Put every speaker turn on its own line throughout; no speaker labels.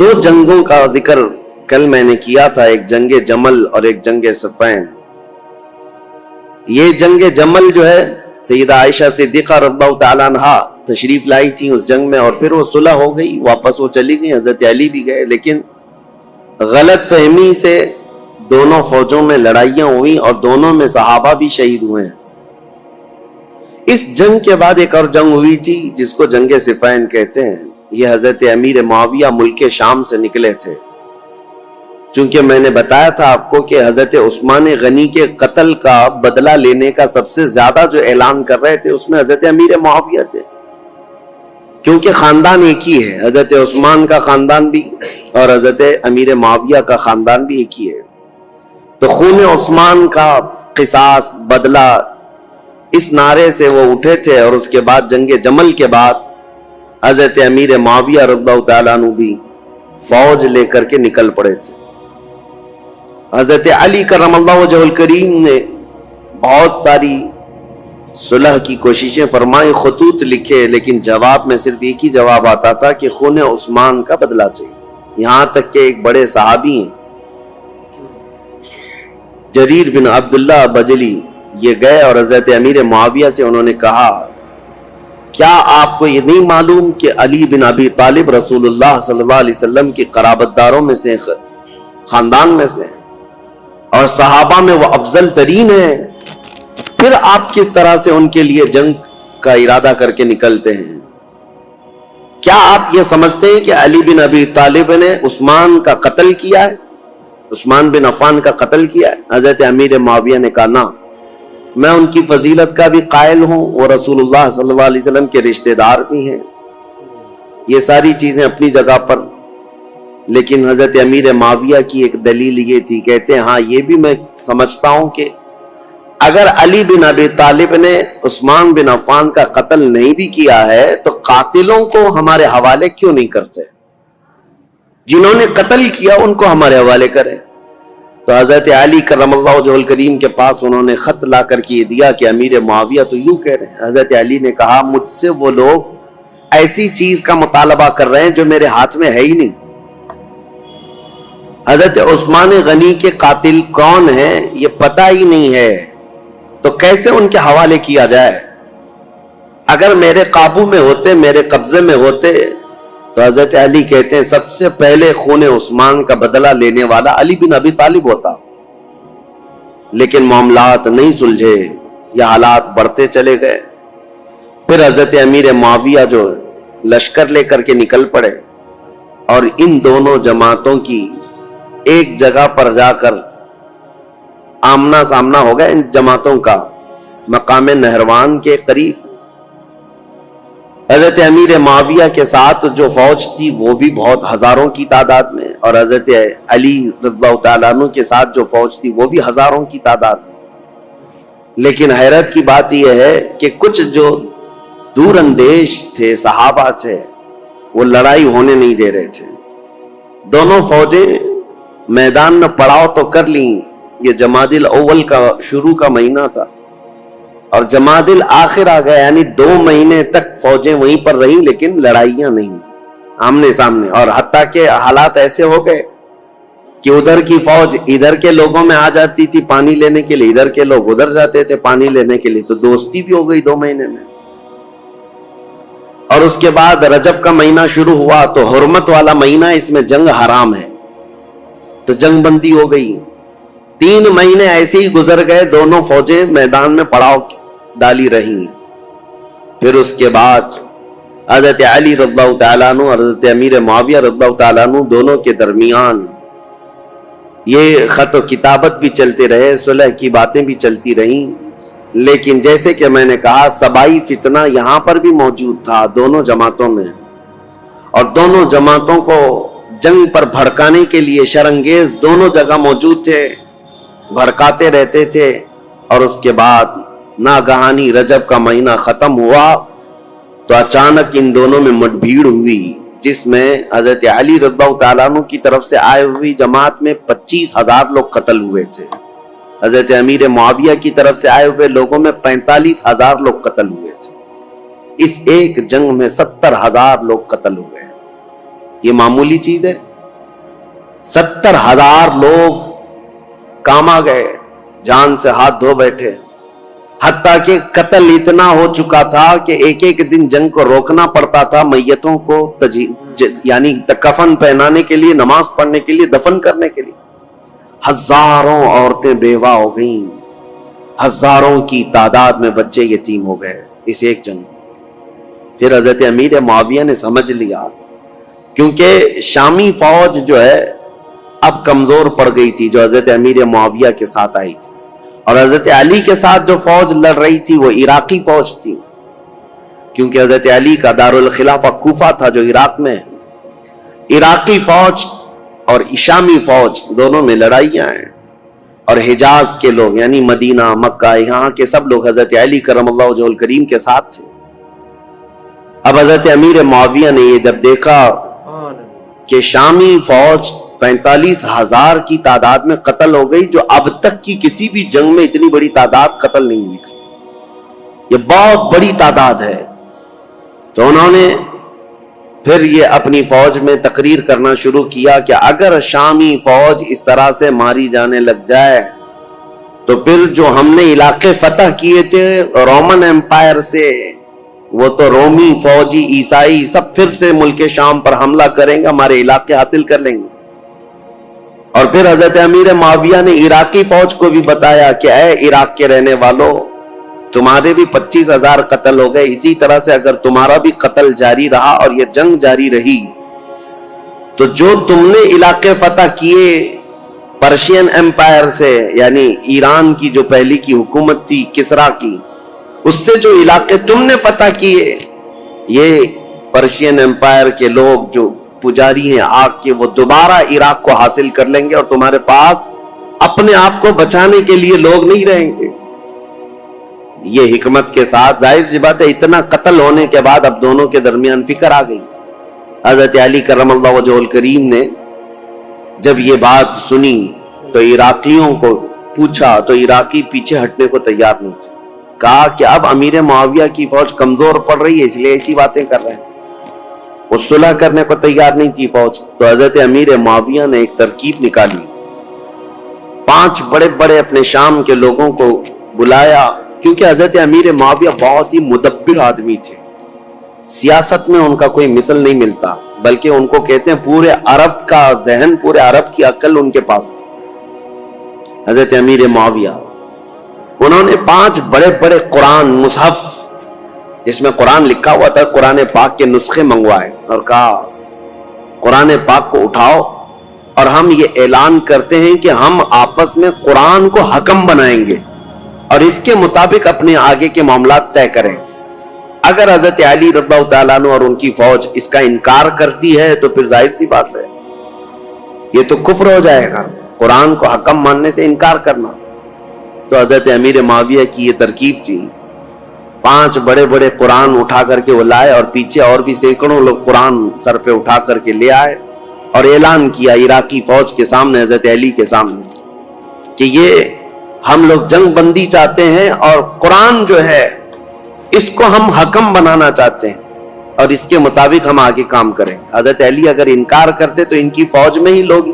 دو جنگوں کا ذکر کل میں نے کیا تھا، ایک جنگ جمل اور ایک جنگ صفین۔ یہ جنگ جمل جو ہے سیدہ عائشہ صدیقہ رضی اللہ تعالیٰ عنہا تشریف لائی تھی اس جنگ میں، اور پھر وہ صلح ہو گئی، واپس وہ چلی گئی، حضرت علی بھی گئے، لیکن غلط فہمی سے دونوں فوجوں میں لڑائیاں ہوئیں اور دونوں میں صحابہ بھی شہید ہوئے ہیں۔ اس جنگ کے بعد ایک اور جنگ ہوئی تھی جس کو جنگ صفین کہتے ہیں۔ یہ حضرت امیر معاویہ ملک شام سے نکلے تھے، چونکہ میں نے بتایا تھا آپ کو کہ حضرت عثمان غنی کے قتل کا بدلہ لینے کا سب سے زیادہ جو اعلان کر رہے تھے اس میں حضرت امیر معاویہ تھے، کیونکہ خاندان ایک ہی ہے، حضرت عثمان کا خاندان بھی اور حضرت امیر معاویہ کا خاندان بھی ایک ہی ہے۔ تو خون عثمان کا قصاص، بدلہ، اس نعرے سے وہ اٹھے تھے، اور اس کے بعد جنگ جمل کے بعد حضرت امیر معاویہ رضی اللہ تعالیٰ عنہ بھی فوج لے کر کے نکل پڑے تھے۔ حضرت علی کرم اللہ وجہ الکریم نے بہت ساری صلح کی کوششیں فرمائیں، خطوط لکھے، لیکن جواب میں صرف ایک ہی جواب آتا تھا کہ خون عثمان کا بدلہ چاہیے۔ یہاں تک کہ ایک بڑے صحابی ہیں جریر بن عبداللہ بجلی، یہ گئے اور حضرت امیر معاویہ سے انہوں نے کہا، کیا آپ کو یہ نہیں معلوم کہ علی بن ابی طالب رسول اللہ صلی اللہ علیہ وسلم کی قرابت داروں میں سے، خاندان میں سے، اور صحابہ میں وہ افضل ترین ہیں، پھر آپ کس طرح سے ان کے لیے جنگ کا ارادہ کر کے نکلتے ہیں؟ کیا آپ یہ سمجھتے ہیں کہ علی بن ابی طالب نے عثمان کا قتل کیا ہے، عثمان بن عفان کا قتل کیا ہے؟ حضرت امیر معاویہ نے کہا، نہ، میں ان کی فضیلت کا بھی قائل ہوں، وہ رسول اللہ صلی اللہ علیہ وسلم کے رشتہ دار بھی ہیں، یہ ساری چیزیں اپنی جگہ پر، لیکن حضرت امیر معاویہ کی ایک دلیل یہ تھی، کہتے ہیں ہاں یہ بھی میں سمجھتا ہوں کہ اگر علی بن ابی طالب نے عثمان بن عفان کا قتل نہیں بھی کیا ہے تو قاتلوں کو ہمارے حوالے کیوں نہیں کرتے؟ جنہوں نے قتل کیا ان کو ہمارے حوالے کریں۔ تو حضرت علی کرم اللہ وجہ الکریم کے پاس انہوں نے خط لا کر کے یہ دیا کہ امیر معاویہ تو یوں کہہ رہے ہیں۔ حضرت علی نے کہا، مجھ سے وہ لوگ ایسی چیز کا مطالبہ کر رہے ہیں جو میرے ہاتھ میں ہے ہی نہیں۔ حضرت عثمان غنی کے قاتل کون ہیں یہ پتہ ہی نہیں ہے، تو کیسے ان کے حوالے کیا جائے؟ اگر میرے قابو میں ہوتے، میرے قبضے میں ہوتے، تو حضرت علی کہتے ہیں سب سے پہلے خون عثمان کا بدلہ لینے والا علی بن ابی طالب ہوتا، لیکن معاملات نہیں سلجھے، یہ حالات بڑھتے چلے گئے۔ پھر حضرت امیر معاویہ جو لشکر لے کر کے نکل پڑے اور ان دونوں جماعتوں کی ایک جگہ پر جا کر آمنا سامنا ہو گیا، ان جماعتوں کا مقام نہروان کے قریب۔ حضرت امیر معاویہ کے ساتھ جو فوج تھی وہ بھی بہت ہزاروں کی تعداد میں، اور حضرت علی رضی اللہ تعالیٰ عنہ کے ساتھ جو فوج تھی وہ بھی ہزاروں کی تعداد میں۔ لیکن حیرت کی بات یہ ہے کہ کچھ جو دور اندیش تھے، صحابہ تھے، وہ لڑائی ہونے نہیں دے رہے تھے۔ دونوں فوجیں میدان میں پڑاؤ تو کر لیں، یہ جمادی الاول کا شروع کا مہینہ تھا، اور جمادی الاخر آ گیا، یعنی 2 مہینے تک فوجیں وہیں پر رہیں، لیکن لڑائیاں نہیں آمنے سامنے۔ اور حتیٰ کہ حالات ایسے ہو گئے کہ ادھر کی فوج ادھر کے لوگوں میں آ جاتی تھی پانی لینے کے لیے، ادھر کے لوگ ادھر جاتے تھے پانی لینے کے لیے، تو دوستی بھی ہو گئی 2 مہینے میں۔ اور اس کے بعد رجب کا مہینہ شروع ہوا تو حرمت والا مہینہ، اس میں جنگ حرام ہے، تو جنگ بندی ہو گئی۔ 3 مہینے ایسے ہی گزر گئے، دونوں فوجیں میدان میں پڑاؤ ڈالی رہی۔ پھر اس کے بعد حضرت علی رضی اللہ تعالیٰ عنہ اور حضرت امیر معاویہ رضی اللہ تعالیٰ عنہ دونوں کے درمیان یہ خط و کتابت بھی چلتے رہے، صلح کی باتیں بھی چلتی رہیں، لیکن جیسے کہ میں نے کہا سبائی فتنہ یہاں پر بھی موجود تھا دونوں جماعتوں میں، اور دونوں جماعتوں کو جنگ پر بھڑکانے کے لیے شرانگیز دونوں جگہ موجود تھے، بھڑکاتے رہتے تھے۔ اور اس کے بعد ناگہانی رجب کا مہینہ ختم ہوا تو اچانک ان دونوں میں مٹ بھیڑ ہوئی، جس میں حضرت علی رضی اللہ تعالیٰ عنہ کی طرف سے آئے ہوئی جماعت میں 25,000 لوگ قتل ہوئے تھے، حضرت امیر معاویہ کی طرف سے آئے ہوئے لوگوں میں 45,000 لوگ قتل ہوئے تھے۔ اس ایک جنگ میں 70,000 لوگ قتل ہوئے۔ یہ معمولی چیز ہے؟ 70,000 لوگ کام آ گئے، جان سے ہاتھ دھو بیٹھے، حتیٰ کہ قتل اتنا ہو چکا تھا کہ ایک ایک دن جنگ کو روکنا پڑتا تھا میتوں کو یعنی کفن پہنانے کے لیے، نماز پڑھنے کے لیے، دفن کرنے کے لیے۔ ہزاروں عورتیں بیوہ ہو گئیں، ہزاروں کی تعداد میں بچے یتیم ہو گئے اس ایک جنگ میں۔ پھر حضرت امیر معاویہ نے سمجھ لیا، کیونکہ شامی فوج جو ہے اب کمزور پڑ گئی تھی جو حضرت امیر معاویہ کے ساتھ آئی تھی، اور حضرت علی کے ساتھ جو فوج لڑ رہی تھی وہ عراقی فوج تھی، کیونکہ حضرت علی کا دارالخلافہ کوفہ تھا جو عراق میں ہے۔ عراقی فوج اور شامی فوج دونوں میں لڑائیاں ہیں، اور حجاز کے لوگ یعنی مدینہ، مکہ، یہاں کے سب لوگ حضرت علی کرم اللہ وجہہ الکریم کے ساتھ تھے۔ اب حضرت امیر معاویہ نے یہ جب دیکھا کہ شامی فوج 45,000 کی تعداد میں قتل ہو گئی، جو اب تک کی کسی بھی جنگ میں اتنی بڑی تعداد قتل نہیں ہوئی تھی، یہ بہت بڑی تعداد ہے، تو انہوں نے پھر یہ اپنی فوج میں تقریر کرنا شروع کیا کہ اگر شامی فوج اس طرح سے ماری جانے لگ جائے تو پھر جو ہم نے علاقے فتح کیے تھے رومن ایمپائر سے، وہ تو رومی، فوجی، عیسائی سب پھر سے ملک شام پر حملہ کریں گے، ہمارے علاقے حاصل کر لیں گے۔ اور پھر حضرت امیر معاویہ نے عراقی فوج کو بھی بتایا کہ اے عراق کے رہنے والوں، تمہارے بھی 25,000 قتل ہو گئے، اسی طرح سے اگر تمہارا بھی قتل جاری رہا اور یہ جنگ جاری رہی تو جو تم نے علاقے فتح کیے پرشین ایمپائر سے، یعنی ایران کی جو پہلی کی حکومت تھی کسرا کی، اس سے جو علاقے تم نے فتح کیے، یہ پرشین ایمپائر کے لوگ جو پجاری ہیں آگ کے، وہ دوبارہ عراق کو حاصل کر لیں گے اور تمہارے پاس اپنے آپ کو بچانے کے لیے لوگ نہیں رہیں گے۔ یہ حکمت کے ساتھ، ظاہر سی بات ہے اتنا قتل ہونے کے بعد اب دونوں کے درمیان فکر آ گئی۔ حضرت علی کرم اللہ وجہہ الکریم نے جب یہ بات سنی تو عراقیوں کو پوچھا تو عراقی پیچھے ہٹنے کو تیار نہیں تھے، کہا کہ اب امیر معاویہ کی فوج کمزور پڑ رہی ہے اس لیے ایسی باتیں کر رہے ہیں، وہ صلح کرنے کو تیار نہیں تھی فوج۔ تو حضرت امیر معاویہ نے ایک ترکیب نکالی، 5 بڑے بڑے اپنے شام کے لوگوں کو بلایا، کیونکہ حضرت امیر معاویہ بہت ہی مدبر آدمی تھے، سیاست میں ان کا کوئی مثل نہیں ملتا، بلکہ ان کو کہتے ہیں پورے عرب کا ذہن، پورے عرب کی عقل ان کے پاس تھی۔ حضرت امیر معاویہ انہوں نے 5 بڑے بڑے قرآن مصحف جس میں قرآن لکھا ہوا تھا، قرآن پاک کے نسخے منگوائے اور کہا قرآن پاک کو اٹھاؤ اور ہم یہ اعلان کرتے ہیں کہ ہم آپس میں قرآن کو حکم بنائیں گے اور اس کے مطابق اپنے آگے کے معاملات طے کریں۔ اگر حضرت علی رضی اللہ تعالیٰ عنہ اور ان کی فوج اس کا انکار کرتی ہے تو پھر ظاہر سی بات ہے یہ تو کفر ہو جائے گا، قرآن کو حکم ماننے سے انکار کرنا۔ تو حضرت امیر معاویہ کی یہ ترکیب تھی، 5 بڑے بڑے قرآن اٹھا کر کے وہ لائے اور پیچھے اور بھی سینکڑوں لوگ قرآن سر پہ اٹھا کر کے لے آئے اور اعلان کیا عراقی فوج کے سامنے، حضرت علی کے سامنے، کہ یہ ہم لوگ جنگ بندی چاہتے ہیں اور قرآن جو ہے اس کو ہم حکم بنانا چاہتے ہیں اور اس کے مطابق ہم آگے کام کریں۔ حضرت علی اگر انکار کرتے تو ان کی فوج میں ہی لوگ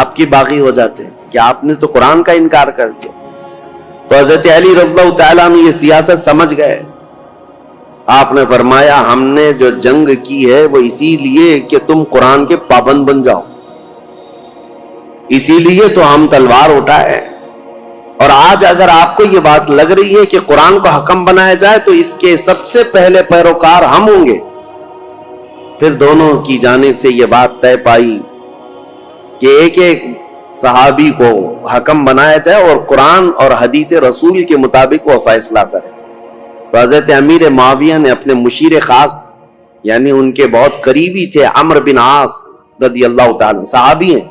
آپ کی باغی ہو جاتے ہیں کہ آپ نے تو قرآن کا انکار کر دیا۔ تو حضرت علی رضی اللہ تعالیٰ عنہ یہ سیاست سمجھ گئے، آپ نے فرمایا ہم نے جو جنگ کی ہے وہ اسی لیے کہ تم قرآن کے پابند بن جاؤ، اسی لیے تو ہم تلوار اٹھائے، اور آج اگر آپ کو یہ بات لگ رہی ہے کہ قرآن کو حکم بنایا جائے تو اس کے سب سے پہلے پیروکار ہم ہوں گے۔ پھر دونوں کی جانب سے یہ بات طے پائی کہ ایک ایک صحابی کو حکم بنایا جائے اور قرآن اور حدیث رسول کے مطابق وہ فیصلہ کرے۔ تو حضرت امیر معاویہ نے اپنے مشیر خاص یعنی ان کے بہت قریبی تھے عمرو بن عاص رضی اللہ تعالیٰ، صحابی ہیں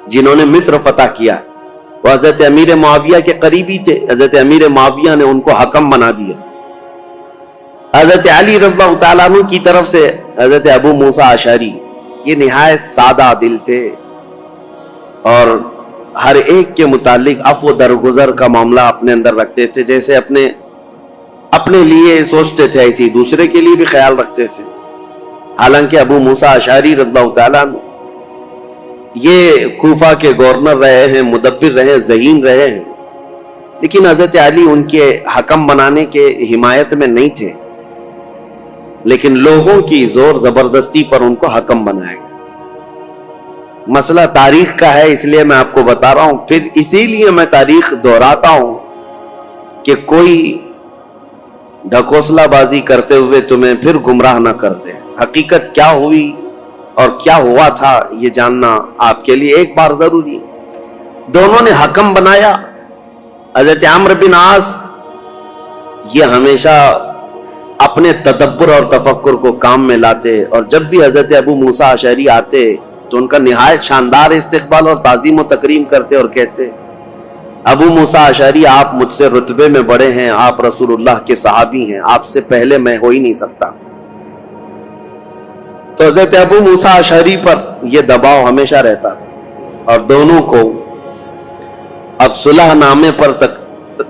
جنہوں نے مصر فتح کیا، وہ حضرت امیر معاویہ کے قریبی تھے، حضرت امیر معاویہ نے ان کو حکم بنا دیا۔ حضرت علی رضی اللہ تعالیٰ عنہ کی طرف سے حضرت ابو موسیٰ اشعری، یہ نہایت سادہ دل تھے اور ہر ایک کے متعلق عفو درگزر کا معاملہ اپنے اندر رکھتے تھے، جیسے اپنے لیے سوچتے تھے ایسے دوسرے کے لیے بھی خیال رکھتے تھے۔ حالانکہ ابو موسیٰ اشعری رضی اللہ تعالیٰ عنہ یہ کوفہ کے گورنر رہے ہیں، مدبر رہے، ذہین رہے ہیں، لیکن حضرت علی ان کے حکم بنانے کے حمایت میں نہیں تھے، لیکن لوگوں کی زور زبردستی پر ان کو حکم بنایا گیا۔ مسئلہ تاریخ کا ہے، اس لیے میں آپ کو بتا رہا ہوں، پھر اسی لیے میں تاریخ دہراتا ہوں کہ کوئی ڈھکوسلا بازی کرتے ہوئے تمہیں پھر گمراہ نہ کر دے۔ حقیقت کیا ہوئی اور کیا ہوا تھا یہ جاننا آپ کے لیے ایک بار ضروری ہے۔ دونوں نے حکم بنایا۔ حضرت عمرو بن عاص یہ ہمیشہ اپنے تدبر اور تفکر کو کام میں لاتے، اور جب بھی حضرت ابو موسیٰ اشعری آتے تو ان کا نہایت شاندار استقبال اور تعظیم و تکریم کرتے اور کہتے، ابو موسیٰ اشعری آپ مجھ سے رتبے میں بڑے ہیں، آپ رسول اللہ کے صحابی ہیں، آپ سے پہلے میں ہو ہی نہیں سکتا۔ تو حضرت ابو موسیٰ اشعری پر یہ دباؤ ہمیشہ رہتا تھا، اور دونوں کو اب صلح نامے پر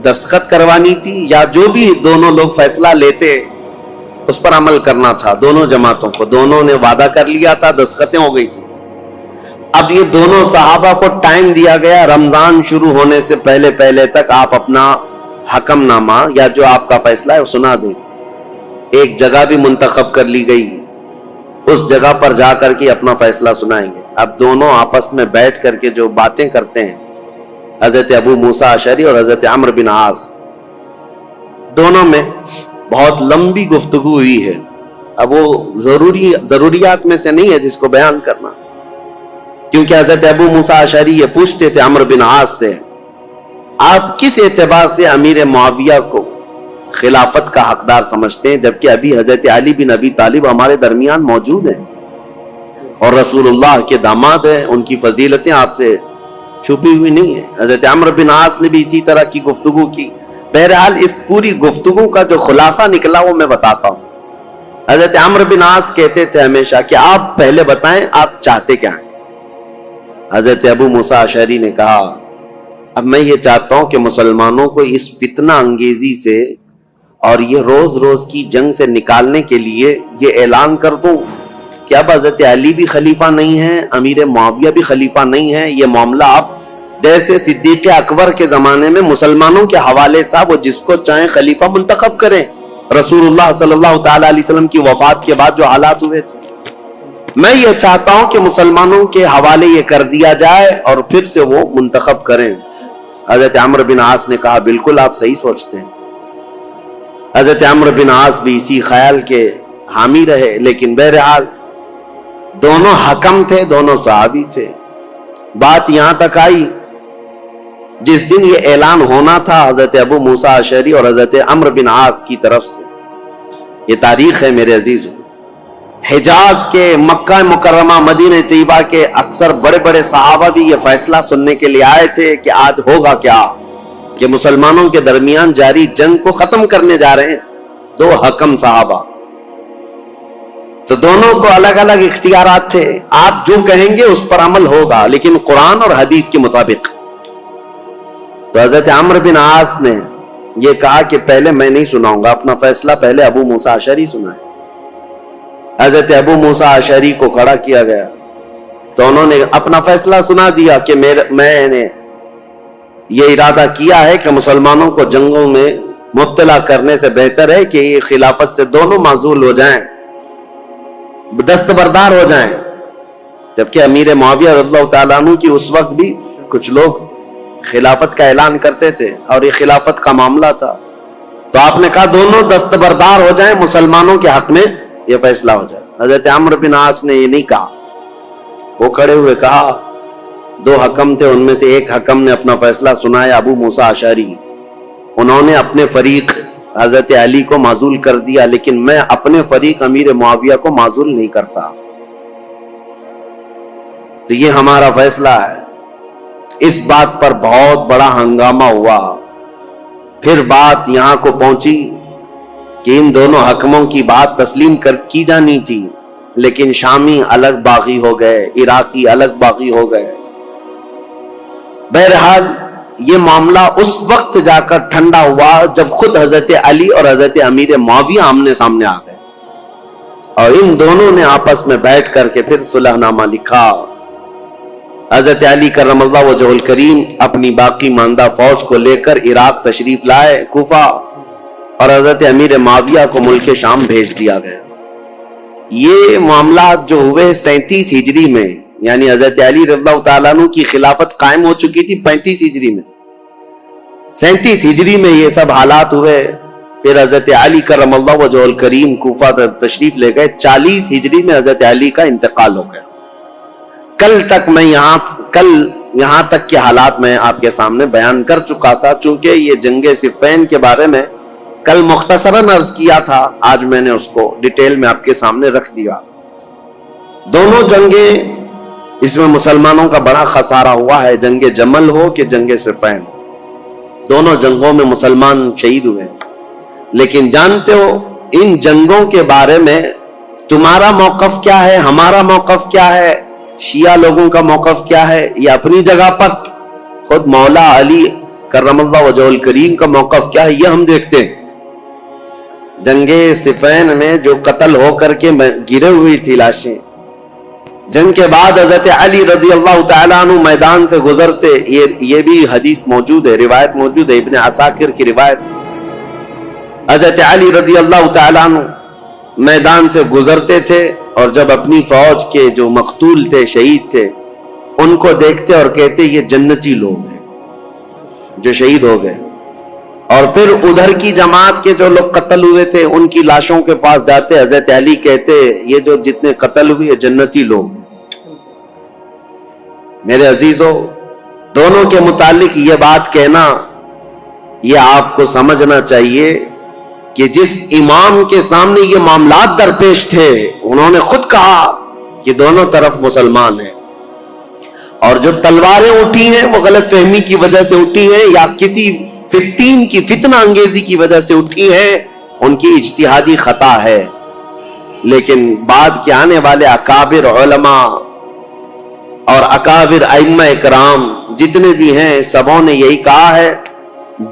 دستخط کروانی تھی، یا جو بھی دونوں لوگ فیصلہ لیتے اس پر عمل کرنا تھا دونوں جماعتوں کو۔ دونوں نے وعدہ کر لیا تھا، دستخطیں ہو گئی تھی۔ اب یہ دونوں صحابہ کو ٹائم دیا گیا، رمضان شروع ہونے سے پہلے تک آپ اپنا حکم نامہ یا جو آپ کا فیصلہ ہے وہ سنا دیں۔ ایک جگہ بھی منتخب کر لی گئی، اس جگہ پر جا کر کے اپنا فیصلہ سنائیں گے۔ اب دونوں آپس میں بیٹھ کر کے جو باتیں کرتے ہیں، حضرت ابو موسیٰ اشعری اور حضرت عمرو بن عاص، دونوں میں بہت لمبی گفتگو ہوئی ہے۔ اب وہ ضروریات میں سے نہیں ہے جس کو بیان کرنا، کیونکہ حضرت ابو موسیٰ اشعری یہ پوچھتے تھے عمرو بن عاص سے، آپ کس اعتبار سے امیر معاویہ کو خلافت کا حقدار سمجھتے ہیں، جبکہ ابھی حضرت علی بن ابی طالب ہمارے درمیان موجود ہیں اور رسول اللہ کے داماد ہیں، ان کی فضیلتیں آپ سے چھپی ہوئی نہیں ہیں۔ حضرت عمرو بن عاص نے بھی اسی طرح کی گفتگو کی۔ بہرحال اس پوری گفتگو کا جو خلاصہ نکلا وہ میں بتاتا ہوں۔ حضرت عمرو بن عاص کہتے تھے ہمیشہ کہ آپ پہلے بتائیں آپ چاہتے کیا ہیں۔ حضرت ابو موسیٰ اشعری نے کہا، اب میں یہ چاہتا ہوں کہ مسلمانوں کو اس فتنہ انگیزی سے اور یہ روز روز کی جنگ سے نکالنے کے لیے یہ اعلان کر دوں کہ اب حضرت علی بھی خلیفہ نہیں ہے، امیر معاویہ بھی خلیفہ نہیں ہے، یہ معاملہ اب جیسے صدیق اکبر کے زمانے میں مسلمانوں کے حوالے تھا، وہ جس کو چاہیں خلیفہ منتخب کریں، رسول اللہ صلی اللہ تعالی علیہ وسلم کی وفات کے بعد جو حالات ہوئے تھے، میں یہ چاہتا ہوں کہ مسلمانوں کے حوالے یہ کر دیا جائے اور پھر سے وہ منتخب کریں۔ حضرت عمرو بن عاص نے کہا، بالکل آپ صحیح سوچتے ہیں۔ حضرت عمرو بن عاص بھی اسی خیال کے حامی رہے، لیکن بہرحال دونوں حکم تھے، دونوں صحابی تھے۔ بات یہاں تک آئی، جس دن یہ اعلان ہونا تھا حضرت ابو موسیٰ اشعری اور حضرت عمرو بن عاص کی طرف سے، یہ تاریخ ہے میرے عزیزوں، حجاز کے، مکہ مکرمہ، مدینہ طیبہ کے اکثر بڑے بڑے صحابہ بھی یہ فیصلہ سننے کے لیے آئے تھے کہ آج ہوگا کیا، کہ مسلمانوں کے درمیان جاری جنگ کو ختم کرنے جا رہے ہیں دو حکم صحابہ۔ تو دونوں کو الگ الگ اختیارات تھے، آپ جو کہیں گے اس پر عمل ہوگا، لیکن قرآن اور حدیث کے مطابق۔ تو حضرت عمرو بن عاص نے یہ کہا کہ پہلے میں نہیں سناؤں گا، اپنا فیصلہ پہلے ابو موسیٰ اشعری سنائے۔ حضرت ابو موسیٰ اشعری کو کھڑا کیا گیا، تو انہوں نے اپنا فیصلہ سنا دیا کہ میں نے یہ ارادہ کیا ہے کہ مسلمانوں کو جنگوں میں مبتلا کرنے سے بہتر ہے کہ یہ خلافت سے دونوں معزول ہو جائیں، دستبردار ہو جائیں۔ جبکہ امیر معاویہ رضی اللہ تعالیٰ عنہ کی اس وقت بھی کچھ لوگ خلافت کا اعلان کرتے تھے اور یہ خلافت کا معاملہ تھا، تو آپ نے کہا دونوں دستبردار ہو جائیں، مسلمانوں کے حق میں یہ فیصلہ ہو جائے۔ حضرت عمرو بن عاص نے یہ نہیں کہا، وہ کھڑے ہوئے کہا، دو حکم تھے، ان میں سے ایک حکم نے اپنا فیصلہ سنایا ابو موسیٰ اشعری، انہوں نے اپنے فریق حضرت علی کو معزول کر دیا، لیکن میں اپنے فریق امیر معاویہ کو معزول نہیں کرتا، تو یہ ہمارا فیصلہ ہے۔ اس بات پر بہت بڑا ہنگامہ ہوا۔ پھر بات یہاں کو پہنچی کہ ان دونوں حکموں کی بات تسلیم کی جانی تھی، لیکن شامی الگ باغی ہو گئے، عراقی الگ باغی ہو گئے۔ بہرحال یہ معاملہ اس وقت جا کر ٹھنڈا ہوا جب خود حضرت علی اور حضرت امیر معاویہ آمنے سامنے آ گئے، اور ان دونوں نے آپس میں بیٹھ کر کے پھر صلح نامہ لکھا. حضرت علی کرم اللہ وجہ الکریم اپنی باقی ماندہ فوج کو لے کر عراق تشریف لائے، کوفہ، اور حضرت امیر معاویہ کو ملک شام بھیج دیا گیا. یہ معاملات جو ہوئے 37 ہجری میں، یعنی حضرت علی رضی اللہ تعالیٰ عنہ کی خلافت قائم ہو چکی تھی 35 ہجری میں، 37 ہجری میں یہ سب حالات ہوئے. پھر حضرت علی کرم اللہ وجہ الکریم کوفہ تشریف لے گئے. 40 ہجری میں حضرت علی کا انتقال ہو گیا. کل یہاں تک کے حالات میں آپ کے سامنے بیان کر چکا تھا. چونکہ یہ جنگ صفین کے بارے میں کل مختصراً عرض کیا تھا، آج میں نے اس کو ڈیٹیل میں آپ کے سامنے رکھ دیا. دونوں جنگیں، اس میں مسلمانوں کا بڑا خسارہ ہوا ہے، جنگ جمل ہو کہ جنگ صفین، دونوں جنگوں میں مسلمان شہید ہوئے. لیکن جانتے ہو ان جنگوں کے بارے میں تمہارا موقف کیا ہے، ہمارا موقف کیا ہے، شیعہ لوگوں کا موقف کیا ہے؟ یہ اپنی جگہ پر خود مولا علی کرم اللہ وجہ الکریم کا موقف کیا ہے یہ ہم دیکھتے ہیں. جنگ صفین میں جو قتل ہو کر کے گرے ہوئی تھی لاشیں، جنگ کے بعد حضرت علی رضی اللہ تعالیٰ عنہ میدان سے گزرتے، یہ بھی حدیث موجود ہے، روایت موجود ہے، ابن عساکر کی روایت. حضرت علی رضی اللہ تعالیٰ عنہ میدان سے گزرتے تھے اور جب اپنی فوج کے جو مقتول تھے، شہید تھے، ان کو دیکھتے اور کہتے یہ جنتی لوگ ہیں جو شہید ہو گئے. اور پھر ادھر کی جماعت کے جو لوگ قتل ہوئے تھے ان کی لاشوں کے پاس جاتے، حضرت علی کہتے یہ جو جتنے قتل ہوئے جنتی لوگ. میرے عزیزو، دونوں کے متعلق یہ بات کہنا، یہ آپ کو سمجھنا چاہیے کہ جس امام کے سامنے یہ معاملات درپیش تھے، انہوں نے خود کہا کہ دونوں طرف مسلمان ہیں، اور جو تلواریں اٹھی ہیں وہ غلط فہمی کی وجہ سے اٹھی ہیں یا کسی فتین کی فتنہ انگیزی کی وجہ سے اٹھی ہیں، ان کی اجتہادی خطا ہے. لیکن بعد کے آنے والے اکابر علماء اور اکابر ائمہ اکرام جتنے بھی ہیں، سبوں نے یہی کہا ہے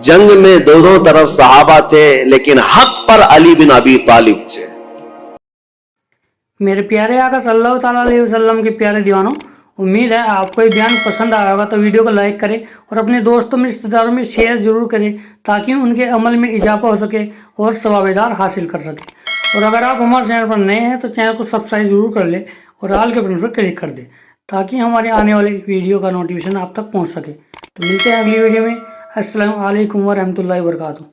جنگ میں دونوں طرف صحابہ تھے لیکن حق پر علی بن ابی طالب تھے.
میرے پیارے آقا صلی اللہ تعالیٰ علیہ وسلم کے پیارے دیوانوں، امید ہے آپ کو یہ بیان پسند آیا ہوگا تو ویڈیو کو لائک کریں اور اپنے دوستوں میں، رشتہ داروں میں شیئر ضرور کریں تاکہ ان کے عمل میں اضافہ ہو سکے اور ثواب دار حاصل کر سکیں. اور اگر آپ ہمارے چینل پر نئے ہیں تو چینل کو سبسکرائب ضرور کر لیں اور آل کے بٹن پر کلک کر دیں تاکہ ہمارے آنے والی ویڈیو کا نوٹیفیکیشن آپ تک پہنچ سکے. تو ملتے ہیں اگلی ویڈیو میں. السلام علیکم ورحمۃ اللہ وبرکاتہ.